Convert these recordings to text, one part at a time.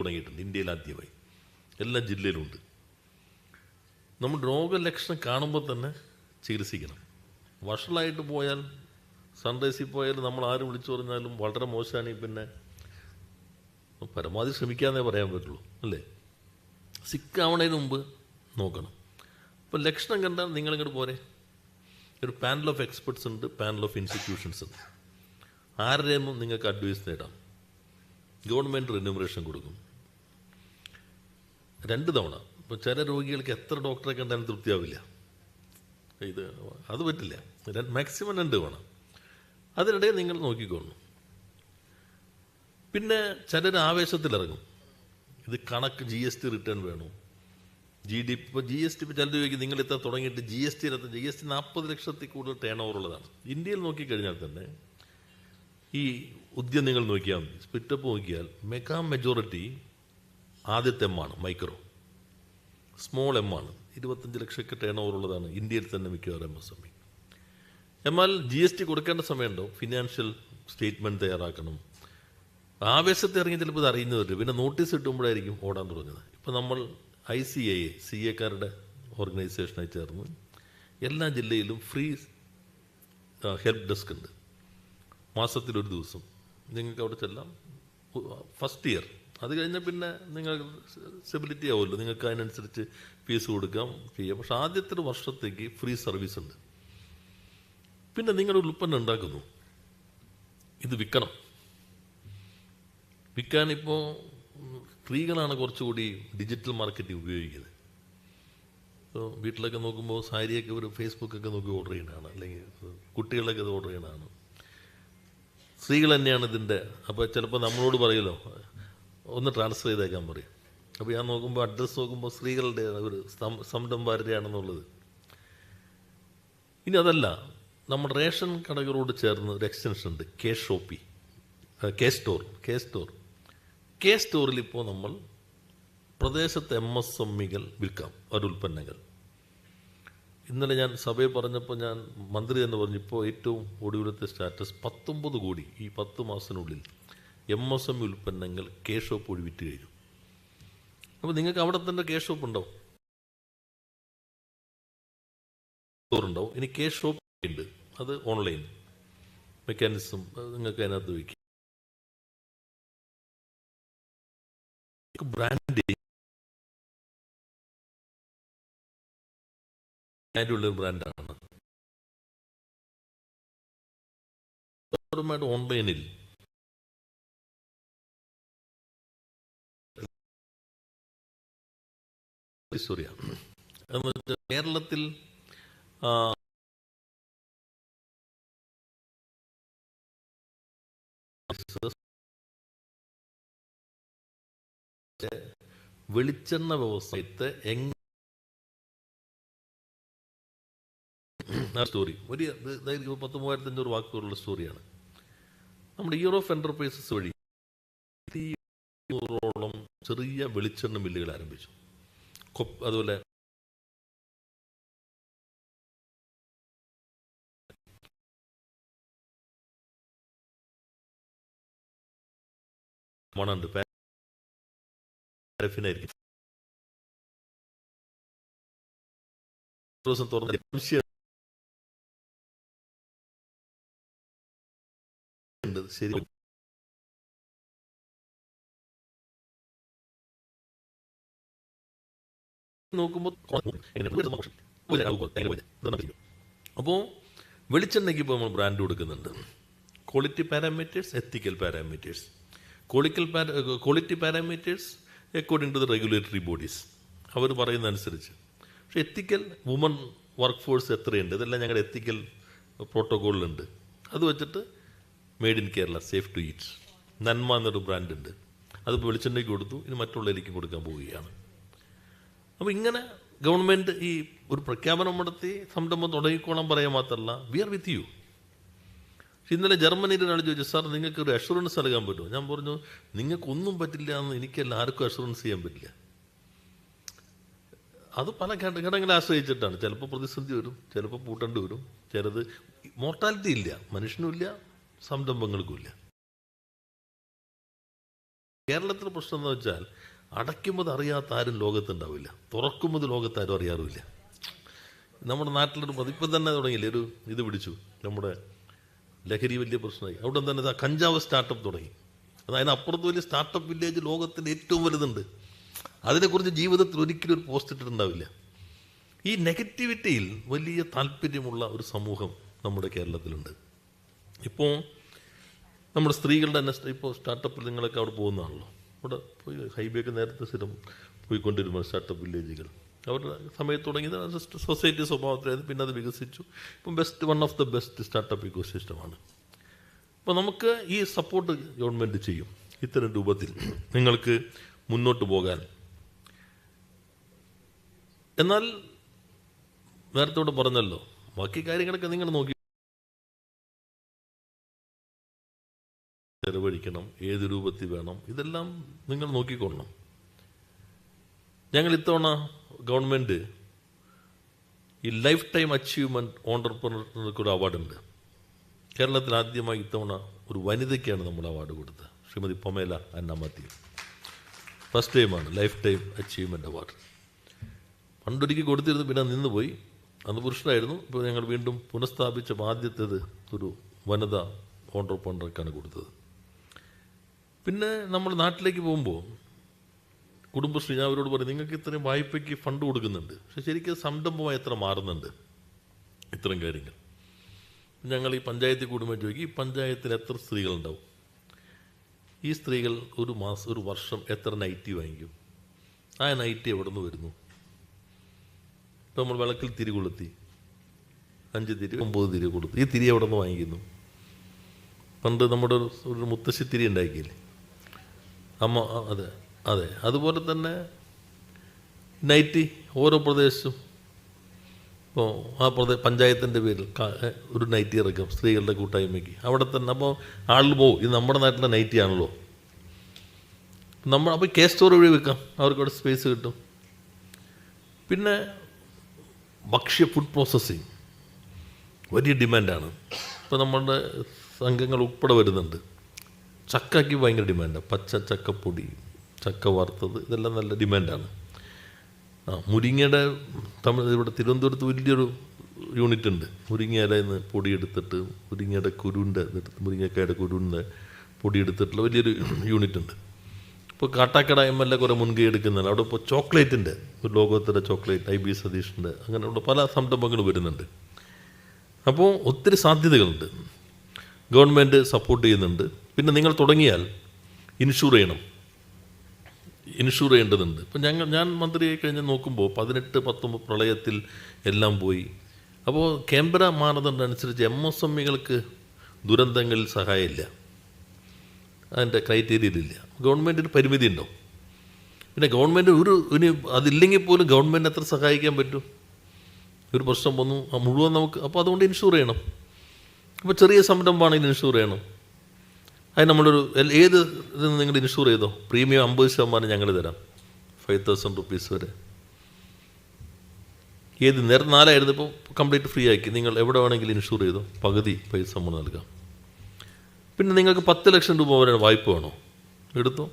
തുടങ്ങിയിട്ടുണ്ട്. ഇന്ത്യയിൽ ആദ്യമായി എല്ലാ ജില്ലയിലുമുണ്ട്. നമ്മൾ രോഗലക്ഷണം കാണുമ്പോൾ തന്നെ ചികിത്സിക്കണം. വഷളായിട്ട് പോയാൽ സൺറൈസിൽ പോയാൽ നമ്മൾ ആരും വിളിച്ചു പറഞ്ഞാലും വളരെ മോശമാണ്. പിന്നെ പരമാവധി ശ്രമിക്കാന്നേ പറയാൻ പറ്റുള്ളൂ, അല്ലേ? സിക്കാവണതിന് മുമ്പ് നോക്കണം. ഇപ്പോൾ ലക്ഷണം കണ്ടാൽ നിങ്ങളിങ്ങോട്ട് പോരെ. ഒരു പാനൽ ഓഫ് എക്സ്പെർട്സ് ഉണ്ട്, പാനൽ ഓഫ് ഇൻസ്റ്റിറ്റ്യൂഷൻസ് ഉണ്ട്. ആരുടെയും നിങ്ങൾക്ക് അഡ്വൈസ് നേടാം. ഗവൺമെൻറ് റിന്യൂമറേഷൻ കൊടുക്കും 2 തവണ. ഇപ്പോൾ ചില രോഗികൾക്ക് എത്ര ഡോക്ടറെ കണ്ടാലും തൃപ്തിയാവില്ല. അത് പറ്റില്ല. മാക്സിമം 2 തവണ. അതിനിടെ നിങ്ങൾ നോക്കിക്കോളൂ. പിന്നെ ചിലർ ആവേശത്തിലിറങ്ങും. ഇത് കണക്ക് GST റിട്ടേൺ വേണോ, ഇപ്പോൾ GST ഇപ്പോൾ ചിലർ ചോദിക്കും നിങ്ങൾ ഇത്ര തുടങ്ങിയിട്ട് GST 40 ലക്ഷത്തിൽ കൂടുതൽ ടേൺ ഓവർ ഉള്ളതാണ്. ഇന്ത്യയിൽ നോക്കിക്കഴിഞ്ഞാൽ തന്നെ ഈ ഉദ്യം നിങ്ങൾ നോക്കിയാൽ മതി, സ്പിറ്റപ്പ് നോക്കിയാൽ മെഗാ മെജോറിറ്റി ആദ്യത്തെ M ആണ്, മൈക്രോ. സ്മോൾ M ആണ്, 25 ലക്ഷമൊക്കെ ടേൺ ഓവർ ഉള്ളതാണ് ഇന്ത്യയിൽ തന്നെ മിക്കവാറും MSME. എന്നാൽ GST കൊടുക്കേണ്ട സമയമുണ്ടോ, ഫിനാൻഷ്യൽ സ്റ്റേറ്റ്മെൻറ്റ് തയ്യാറാക്കണം. ആവേശത്തെ ഇറങ്ങി ചിലപ്പോൾ ഇത് അറിയുന്നവർ പിന്നെ നോട്ടീസ് കിട്ടുമ്പോഴായിരിക്കും ഓടാൻ തുടങ്ങുന്നത്. ഇപ്പോൾ നമ്മൾ ICAA CA-കാരുടെ ഓർഗനൈസേഷനായി ചേർന്ന് എല്ലാ ജില്ലയിലും ഫ്രീ ഹെൽപ്പ് ഡെസ്ക് ഉണ്ട്. മാസത്തിലൊരു ദിവസം നിങ്ങൾക്ക് അവിടെ ചെല്ലാം. ഫസ്റ്റ് ഇയർ അത് കഴിഞ്ഞാൽ പിന്നെ നിങ്ങൾ സ്റ്റെബിലിറ്റി ആവുമല്ലോ, നിങ്ങൾക്ക് അതിനനുസരിച്ച് ഫീസ് കൊടുക്കാം, ചെയ്യാം. പക്ഷെ ആദ്യത്തെ ഒരു വർഷത്തേക്ക് ഫ്രീ സർവീസ് ഉണ്ട്. പിന്നെ നിങ്ങളുടെ ഉൽപ്പന്നം ഉണ്ടാക്കുന്നു, ഇത് വിൽക്കണം. വിൽക്കാനിപ്പോൾ സ്ത്രീകളാണ് കുറച്ചുകൂടി ഡിജിറ്റൽ മാർക്കറ്റിംഗ് ഉപയോഗിക്കുന്നത്. ഇപ്പോൾ വീട്ടിലൊക്കെ നോക്കുമ്പോൾ സാരിയൊക്കെ ഒരു ഫേസ്ബുക്കൊക്കെ നോക്കി ഓർഡർ ചെയ്യുന്നതാണ്, അല്ലെങ്കിൽ കുട്ടികളൊക്കെ ഇത് ഓർഡർ ചെയ്യുന്നതാണ്. സ്ത്രീകൾ തന്നെയാണ് ഇതിൻ്റെ. അപ്പോൾ ചിലപ്പോൾ നമ്മളോട് പറയുമല്ലോ ഒന്ന് ട്രാൻസ്ഫർ ചെയ്തേക്കാൻ പറയും. അപ്പോൾ ഞാൻ നോക്കുമ്പോൾ അഡ്രസ്സ് നോക്കുമ്പോൾ സ്ത്രീകളുടെ ഒരു സംരംഭകരുടെയാണെന്നുള്ളത്. ഇനി അതല്ല, നമ്മുടെ റേഷൻ കടകളോട് ചേർന്ന് ഒരു എക്സ്റ്റൻഷൻ ഉണ്ട്, കെ സ്റ്റോറിൽ ഇപ്പോൾ നമ്മൾ പ്രദേശത്തെ MSMEകൾ വിൽക്കാം അവരുടെ ഉൽപ്പന്നങ്ങൾ. ഇന്നലെ ഞാൻ സഭയിൽ പറഞ്ഞപ്പോൾ ഞാൻ മന്ത്രി എന്ന് പറഞ്ഞു, ഇപ്പോൾ ഏറ്റവും ഒടുവിലത്തെ സ്റ്റാറ്റസ് 19 കോടി ഈ 10 മാസത്തിനുള്ളിൽ MSME ഉൽപ്പന്നങ്ങൾ കെ ഷോപ്പ് വഴി വിറ്റ് കഴിഞ്ഞു. അപ്പോൾ നിങ്ങൾക്ക് അവിടെ തന്നെ കെ ഷോപ്പ് ഉണ്ടാവും. ഇനി കെ ഷോപ്പ് ഉണ്ട്, അത് ഓൺലൈൻ മെക്കാനിസം നിങ്ങൾക്ക് അതിനകത്ത് വയ്ക്കും. ബ്രാൻഡിങ് ഉള്ളൊരു ബ്രാൻഡാണ്. ഓൺലൈനിൽ കേരളത്തിൽ വെളിച്ചെണ്ണ വ്യവസായത്തെ സ്റ്റോറി ഒരു 10,3500 വാക്കുകളുള്ള സ്റ്റോറിയാണ്. നമ്മുടെ ഇയർ ഓഫ് എന്റർപ്രൈസസ് വഴി 100ഓളം ചെറിയ വെളിച്ചെണ്ണ മില്ലുകൾ ആരംഭിച്ചു. അതുപോലെ മണുണ്ട്, പാരഫിനായിരിക്കും. ശരി, നോക്കുമ്പോൾ അപ്പോൾ വെളിച്ചെണ്ണയ്ക്ക് ഇപ്പോൾ നമ്മൾ ബ്രാൻഡ് കൊടുക്കുന്നുണ്ട്. Quality parameters, ethical parameters. Quality parameters according to the regulatory bodies, അവർ പറയുന്ന അനുസരിച്ച്. പക്ഷേ എത്തിക്കൽ വുമൺ വർക്ക് ഫോഴ്സ് എത്രയുണ്ട്, ഇതെല്ലാം ഞങ്ങളുടെ എത്തിക്കൽ പ്രോട്ടോക്കോളിലുണ്ട്. അത് വെച്ചിട്ട് made in Kerala, safe to eat. Nanma എന്നൊരു ബ്രാൻഡുണ്ട്, അതിപ്പോൾ വെളിച്ചെണ്ണയ്ക്ക് കൊടുത്തു, ഇനി മറ്റുള്ളവരിലേക്കും കൊടുക്കാൻ പോവുകയാണ്. അപ്പോൾ ഇങ്ങനെ ഗവൺമെൻറ് ഈ ഒരു പ്രഖ്യാപനം നടത്തി സംരംഭം തുടങ്ങിക്കോളാൻ പറയാൻ മാത്രമല്ല, വി ആർ വിത്ത് യു. ഇന്നലെ ജർമ്മനിയിൽ ഒരാൾ ചോദിച്ചു, സാർ നിങ്ങൾക്ക് ഒരു അഷുറൻസ് നൽകാൻ പറ്റുമോ? ഞാൻ പറഞ്ഞു, നിങ്ങൾക്കൊന്നും പറ്റില്ല എന്ന് എനിക്കല്ല, ആർക്കും അഷുറൻസ് ചെയ്യാൻ പറ്റില്ല. അത് പല ഘടകങ്ങളെ ആശ്രയിച്ചിട്ടാണ്. ചിലപ്പോൾ പ്രതിസന്ധി വരും, ചിലപ്പോൾ പൂട്ടേണ്ടി വരും. ചിലത് മോർട്ടാലിറ്റി ഇല്ല, മനുഷ്യനും ഇല്ല, സംരംഭങ്ങൾക്കും ഇല്ല. കേരളത്തിലെ പ്രശ്നം എന്ന് വെച്ചാൽ അടയ്ക്കുമ്പോൾ അറിയാത്ത ആരും ലോകത്തുണ്ടാവില്ല, തുറക്കുമ്പോൾ ലോകത്താരും അറിയാറുമില്ല. നമ്മുടെ നാട്ടിലൊരു ഇപ്പം തന്നെ തുടങ്ങിയില്ലേ, ഒരു ഇത് പിടിച്ചു, നമ്മുടെ ലഹരി വലിയ പ്രശ്നമായി. അവിടെ തന്നെ കഞ്ചാവ് സ്റ്റാർട്ടപ്പ് തുടങ്ങി. അതിനപ്പുറത്ത് വലിയ സ്റ്റാർട്ടപ്പ് വില്ലേജ് ലോകത്തിൻ്റെ ഏറ്റവും വലുതുണ്ട്. അതിനെക്കുറിച്ച് ജീവിതത്തിൽ ഒരിക്കലും ഒരു പോസ്റ്റ് ഇട്ടിട്ടുണ്ടാവില്ല. ഈ നെഗറ്റിവിറ്റിയിൽ വലിയ താല്പര്യമുള്ള ഒരു സമൂഹം നമ്മുടെ കേരളത്തിലുണ്ട്. ഇപ്പോൾ നമ്മുടെ സ്ത്രീകളുടെ തന്നെ ഇപ്പോൾ സ്റ്റാർട്ടപ്പിൽ നിങ്ങളൊക്കെ അവിടെ പോകുന്നതാണല്ലോ. അവിടെ പോയി ഹൈവേക്ക് നേരത്തെ സ്ഥിരം പോയിക്കൊണ്ടിരുമ്പോൾ സ്റ്റാർട്ടപ്പ് വില്ലേജുകൾ അവരുടെ സമയത്ത് തുടങ്ങിയത് സൊസൈറ്റി സ്വഭാവത്തിലായിരുന്നു. പിന്നെ അത് വികസിച്ചു. ഇപ്പം one of the best startup eco സിസ്റ്റമാണ്. അപ്പോൾ നമുക്ക് ഈ സപ്പോർട്ട് ഗവൺമെൻറ് ചെയ്യും ഇത്തരം രൂപത്തിൽ നിങ്ങൾക്ക് മുന്നോട്ട് പോകാൻ. എന്നാൽ നേരത്തെ ഇവിടെ പറഞ്ഞല്ലോ, ബാക്കി കാര്യങ്ങളൊക്കെ നിങ്ങൾ നോക്കി ചെലവഴിക്കണം, ഏത് രൂപത്തിൽ വേണം, ഇതെല്ലാം നിങ്ങൾ നോക്കിക്കൊള്ളണം. ഞങ്ങൾ ഇത്തവണ ഗവൺമെൻറ് ഈ ലൈഫ് ടൈം അച്ചീവ്മെൻറ്റ് ഓണ്ടർപ്രണർക്ക് ഒരു അവാർഡുണ്ട്. കേരളത്തിൽ ആദ്യമായി ഇത്തവണ ഒരു വനിതയ്ക്കാണ് നമ്മൾ അവാർഡ് കൊടുത്തത്, ശ്രീമതി പൊമേല അന്ന മാത്യു. ഫസ്റ്റ് ടൈമാണ് ലൈഫ് ടൈം അച്ചീവ്മെൻറ്റ് അവാർഡ്. പണ്ടൊരിക്കൽ കൊടുത്തിരുന്നു, പിന്നെ നിന്നുപോയി. അന്ന് പുരുഷനായിരുന്നു. ഇപ്പോൾ ഞങ്ങൾ വീണ്ടും പുനഃസ്ഥാപിച്ച ആദ്യത്തേത് ഒരു വനിതാ ഓണ്ടർപ്രണർക്കാണ് കൊടുത്തത്. പിന്നെ നമ്മൾ നാട്ടിലേക്ക് പോകുമ്പോൾ കുടുംബശ്രീ, ഞാൻ അവരോട് പറയും, നിങ്ങൾക്ക് ഇത്രയും വായ്പയ്ക്ക് ഫണ്ട് കൊടുക്കുന്നുണ്ട്, പക്ഷെ ശരിക്കും സംരംഭമായി എത്ര മാറുന്നുണ്ട് ഇത്തരം കാര്യങ്ങൾ. ഞങ്ങൾ ഈ പഞ്ചായത്തിൽ കൂടുമ്പോൾ ചോദിക്കും, ഈ പഞ്ചായത്തിൽ എത്ര സ്ത്രീകളുണ്ടാവും, ഈ സ്ത്രീകൾ ഒരു വർഷം എത്ര നൈറ്റി വാങ്ങിക്കും, ആ നൈറ്റി എവിടെ നിന്ന് വരുന്നു. ഇപ്പോൾ നമ്മൾ വിളക്കിൽ തിരി കൊളുത്തി 5 തിരി 9 തിരി കൊടുത്തു, ഈ തിരി എവിടെ നിന്ന് വാങ്ങിക്കുന്നു. പണ്ട് നമ്മുടെ ഒരു മുത്തശ്ശി തിരി ഉണ്ടാക്കിയില്ലേ അമ്മ, അതെ അതുപോലെ തന്നെ നൈറ്റി ഓരോ പ്രദേശത്തും. ഇപ്പോൾ ആ പഞ്ചായത്തിൻ്റെ പേരിൽ ഒരു നൈറ്റി ഇറക്കും സ്ത്രീകളുടെ കൂട്ടായ്മയ്ക്ക്, അവിടെ തന്നെ. അപ്പോൾ ആളിൽ പോകും, ഇത് നമ്മുടെ നാട്ടിലെ നൈറ്റി ആണല്ലോ, അപ്പോൾ കെ സ്റ്റോർ വഴി വെക്കാം, അവർക്കവിടെ സ്പേസ് കിട്ടും. പിന്നെ ഫുഡ് പ്രോസസ്സിങ് വലിയ ഡിമാൻഡാണ്. ഇപ്പോൾ നമ്മളുടെ സംഘങ്ങൾ ഉൾപ്പെടെ വരുന്നുണ്ട്. ചക്കയ്ക്ക് ഭയങ്കര ഡിമാൻഡാണ്. പച്ച ചക്കപ്പൊടി, ചക്ക വറുത്തത്, ഇതെല്ലാം നല്ല ഡിമാൻഡാണ്. മുരിങ്ങയുടെ ഇവിടെ തിരുവനന്തപുരത്ത് വലിയൊരു യൂണിറ്റ് ഉണ്ട്. മുരിങ്ങയിലയിൽ നിന്ന് പൊടിയെടുത്തിട്ട് മുരിങ്ങക്കായുടെ കുരുവിൻ്റെ പൊടിയെടുത്തിട്ടുള്ള വലിയൊരു യൂണിറ്റ് ഉണ്ട്. ഇപ്പോൾ കാട്ടാക്കട MLA കുറേ മുൻകൈ എടുക്കുന്നുണ്ട്. അവിടെ ഇപ്പോൾ ചോക്ലേറ്റിൻ്റെ ഒരു ലോകോത്തര ചോക്ലേറ്റ് IB സതീഷിൻ്റെ അങ്ങനെയുള്ള പല സംരംഭങ്ങൾ വരുന്നുണ്ട്. അപ്പോൾ ഒത്തിരി സാധ്യതകളുണ്ട്. ഗവൺമെൻറ് സപ്പോർട്ട് ചെയ്യുന്നുണ്ട്. പിന്നെ നിങ്ങൾ തുടങ്ങിയാൽ ഇൻഷൂർ ചെയ്യേണ്ടതുണ്ട്. ഇപ്പം ഞാൻ മന്ത്രിയായി കഴിഞ്ഞ് നോക്കുമ്പോൾ 18-19 പ്രളയത്തിൽ എല്ലാം പോയി. അപ്പോൾ കേന്ദ്ര മാനദണ്ഡം അനുസരിച്ച് MSMEകൾക്ക് ദുരന്തങ്ങളിൽ സഹായമില്ല, അതിൻ്റെ ക്രൈറ്റീരിയയിലില്ല. ഗവൺമെൻറ്റിന് പരിമിതി ഉണ്ടോ? പിന്നെ ഗവൺമെൻറ് ഇനി അതില്ലെങ്കിൽ പോലും ഗവൺമെൻറ് എത്ര സഹായിക്കാൻ പറ്റും? ഒരു പ്രശ്നം വന്നു മുഴുവൻ നമുക്ക്, അപ്പോൾ അതുകൊണ്ട് ഇൻഷൂർ ചെയ്യണം. ഇപ്പോൾ ചെറിയ സംരംഭമാണെങ്കിൽ ഇൻഷൂർ ചെയ്യണം. അത് നമ്മളൊരു ഏത് ഇതിന് നിങ്ങൾ ഇൻഷൂർ ചെയ്തോ, പ്രീമിയം 50% ഞങ്ങൾ തരാം, 5,000 rupees വരെ. ഏത് നേരത്തെ 4,000 ഇപ്പോൾ കംപ്ലീറ്റ് ഫ്രീ ആക്കി. നിങ്ങൾ എവിടെ വേണമെങ്കിലും ഇൻഷൂർ ചെയ്തോ, പകുതി പൈസ നമ്മൾ നൽകാം. പിന്നെ നിങ്ങൾക്ക് 10 ലക്ഷം രൂപ വരെ വായ്പ വേണോ, എടുത്തോ,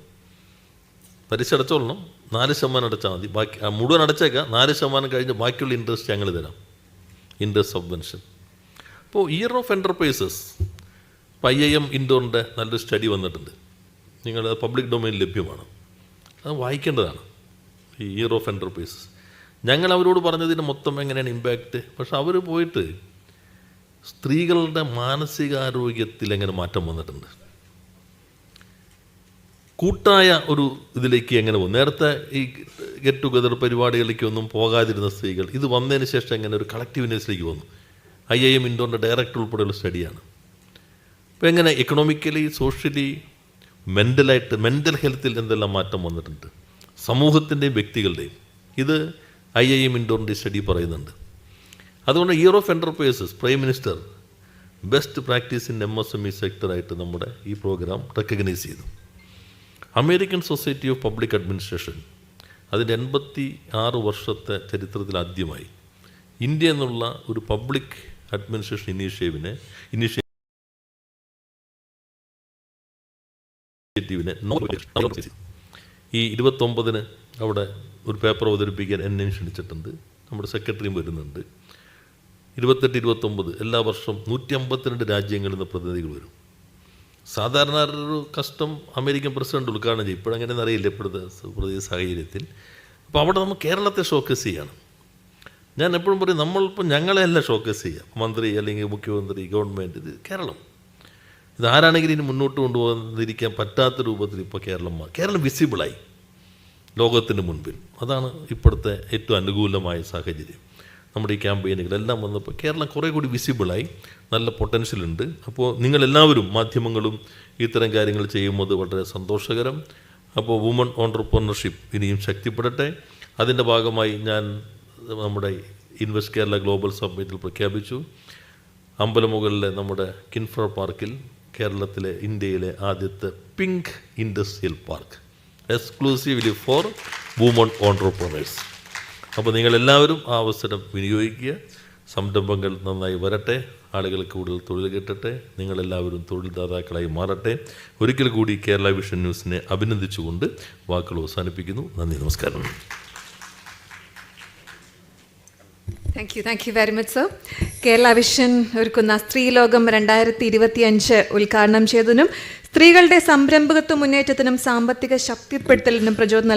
പലിശ അടച്ചോളണം. 4% അടച്ചാൽ മതി. ബാക്കി മുഴുവൻ അടച്ചേക്കാം, 4% കഴിഞ്ഞ് ബാക്കിയുള്ള ഇൻട്രസ്റ്റ് ഞങ്ങൾ തരാം, ഇൻട്രസ്റ്റ് സബ്വെൻഷൻ. ഇപ്പോൾ ഇയർ ഓഫ് എൻ്റർപ്രൈസസ്, ഇപ്പോൾ IIM ഇൻഡോറിൻ്റെ നല്ലൊരു സ്റ്റഡി വന്നിട്ടുണ്ട്. നിങ്ങൾ പബ്ലിക് ഡൊമൈനിൽ ലഭ്യമാണ്, അത് വായിക്കേണ്ടതാണ്. ഈ ഇയർ ഓഫ് എൻ്റർപ്രൈസസ് ഞങ്ങൾ അവരോട് പറഞ്ഞതിന് മൊത്തം എങ്ങനെയാണ് ഇമ്പാക്റ്റ്. പക്ഷെ അവർ പോയിട്ട് സ്ത്രീകളുടെ മാനസികാരോഗ്യത്തിൽ എങ്ങനെ മാറ്റം വന്നിട്ടുണ്ട്, കൂട്ടായ ഒരു ഇതിലേക്ക് എങ്ങനെ പോകും. നേരത്തെ ഈ ഗെറ്റ് ടുഗദർ പരിപാടികളിലേക്കൊന്നും പോകാതിരുന്ന സ്ത്രീകൾ ഇത് വന്നതിന് ശേഷം എങ്ങനെ ഒരു കളക്റ്റീവ്നെസ്സിലേക്ക് വന്നു. IIM ഇൻഡോറിൻ്റെ ഡയറക്ടർ ഉൾപ്പെടെയുള്ള സ്റ്റഡിയാണ്. ഇപ്പോൾ എങ്ങനെ എക്കണോമിക്കലി, സോഷ്യലി, മെൻ്റൽ ഹെൽത്തിൽ എന്തെല്ലാം മാറ്റം വന്നിട്ടുണ്ട്, സമൂഹത്തിൻ്റെയും വ്യക്തികളുടെയും. ഇത് IIM ഇൻഡോറിൻ്റെ സ്റ്റഡി പറയുന്നുണ്ട്. അതുകൊണ്ട് year of enterprises prime minister best practice in MSME സെക്ടറായിട്ട് നമ്മുടെ ഈ പ്രോഗ്രാം റെക്കഗ്നൈസ് ചെയ്തു. American society of public administration അതിൻ്റെ 86 വർഷത്തെ ചരിത്രത്തിൽ ആദ്യമായി ഇന്ത്യ എന്നുള്ള ഒരു പബ്ലിക് അഡ്മിനിസ്ട്രേഷൻ ഇനീഷ്യേറ്റീവിനെ ഇനിഷ്യേറ്റീവിനെ ഈ 29-ന് അവിടെ ഒരു പേപ്പർ അവതരിപ്പിക്കാൻ എന്നെയും ക്ഷണിച്ചിട്ടുണ്ട്. നമ്മുടെ സെക്രട്ടറിയും വരുന്നുണ്ട്. 28, 29 എല്ലാ വർഷവും 152 രാജ്യങ്ങളിൽ നിന്ന് പ്രതിനിധികൾ വരും. സാധാരണ ഒരു കസ്റ്റം അമേരിക്കൻ പ്രസിഡന്റ് ഉദ്ഘാടനം ചെയ്യും. ഇപ്പോഴെങ്ങനെയെന്ന് അറിയില്ല ഇപ്പോഴത്തെ പ്രത്യേക സാഹചര്യത്തിൽ. അപ്പോൾ അവിടെ നമ്മൾ കേരളത്തെ ഷോക്കേസ് ചെയ്യാണ്. ഞാൻ എപ്പോഴും പറയും, നമ്മളിപ്പോൾ ഞങ്ങളെയല്ല ഷോക്കേസ് ചെയ്യുക, മന്ത്രി അല്ലെങ്കിൽ മുഖ്യമന്ത്രി, ഗവൺമെൻറ്. ഇത് കേരളം, ഇതാരാണെങ്കിലും ഇനി മുന്നോട്ട് കൊണ്ടുപോകാതിരിക്കാൻ പറ്റാത്ത രൂപത്തിൽ ഇപ്പോൾ കേരളം വിസിബിളായി ലോകത്തിന് മുൻപിൽ. അതാണ് ഇപ്പോഴത്തെ ഏറ്റവും അനുകൂലമായ സാഹചര്യം. നമ്മുടെ ഈ ക്യാമ്പയിനുകളെല്ലാം വന്നപ്പോൾ കേരളം കുറേ കൂടി വിസിബിളായി, നല്ല പൊട്ടൻഷ്യലുണ്ട്. അപ്പോൾ നിങ്ങളെല്ലാവരും മാധ്യമങ്ങളും ഇത്തരം കാര്യങ്ങൾ ചെയ്യുന്നത് വളരെ സന്തോഷകരം. അപ്പോൾ വുമൺ ഓൺട്രപ്രനർഷിപ്പ് ഇനിയും ശക്തിപ്പെടട്ടെ. അതിൻ്റെ ഭാഗമായി ഞാൻ നമ്മുടെ ഇൻവെസ്റ്റ് കേരള ഗ്ലോബൽ സബ്മിറ്റിൽ പ്രഖ്യാപിച്ചു, അമ്പലമുകളിലെ നമ്മുടെ കിൻഫ്ര പാർക്കിൽ കേരളത്തിലെ ഇന്ത്യയിലെ ആദ്യത്തെ pink industrial park exclusively for women entrepreneurs. അപ്പോൾ നിങ്ങളെല്ലാവരും ആ അവസരം വിനിയോഗിക്കുക. സംരംഭങ്ങൾ നന്നായി വരട്ടെ, ആളുകൾക്ക് കൂടുതൽ തൊഴിൽ കിട്ടട്ടെ, നിങ്ങളെല്ലാവരും തൊഴിൽദാതാക്കളായി മാറട്ടെ. ഒരിക്കൽ കൂടി കേരള വിഷൻ ന്യൂസിനെ അഭിനന്ദിച്ചുകൊണ്ട് വാക്കുകൾ അവസാനിപ്പിക്കുന്നു. നന്ദി, നമസ്കാരം. Thank you very much sir. Kerala vision ഒരുക്കുന്ന സ്ത്രീലോകം 2025 ഉദ്ഘാടനം ചെയ്തതിനും സ്ത്രീകളുടെ സംരംഭകത്വ മുന്നേറ്റത്തിനും സാമ്പത്തിക ശക്തിപ്പെടുത്തലിനും പ്രചോദനം നൽകുന്ന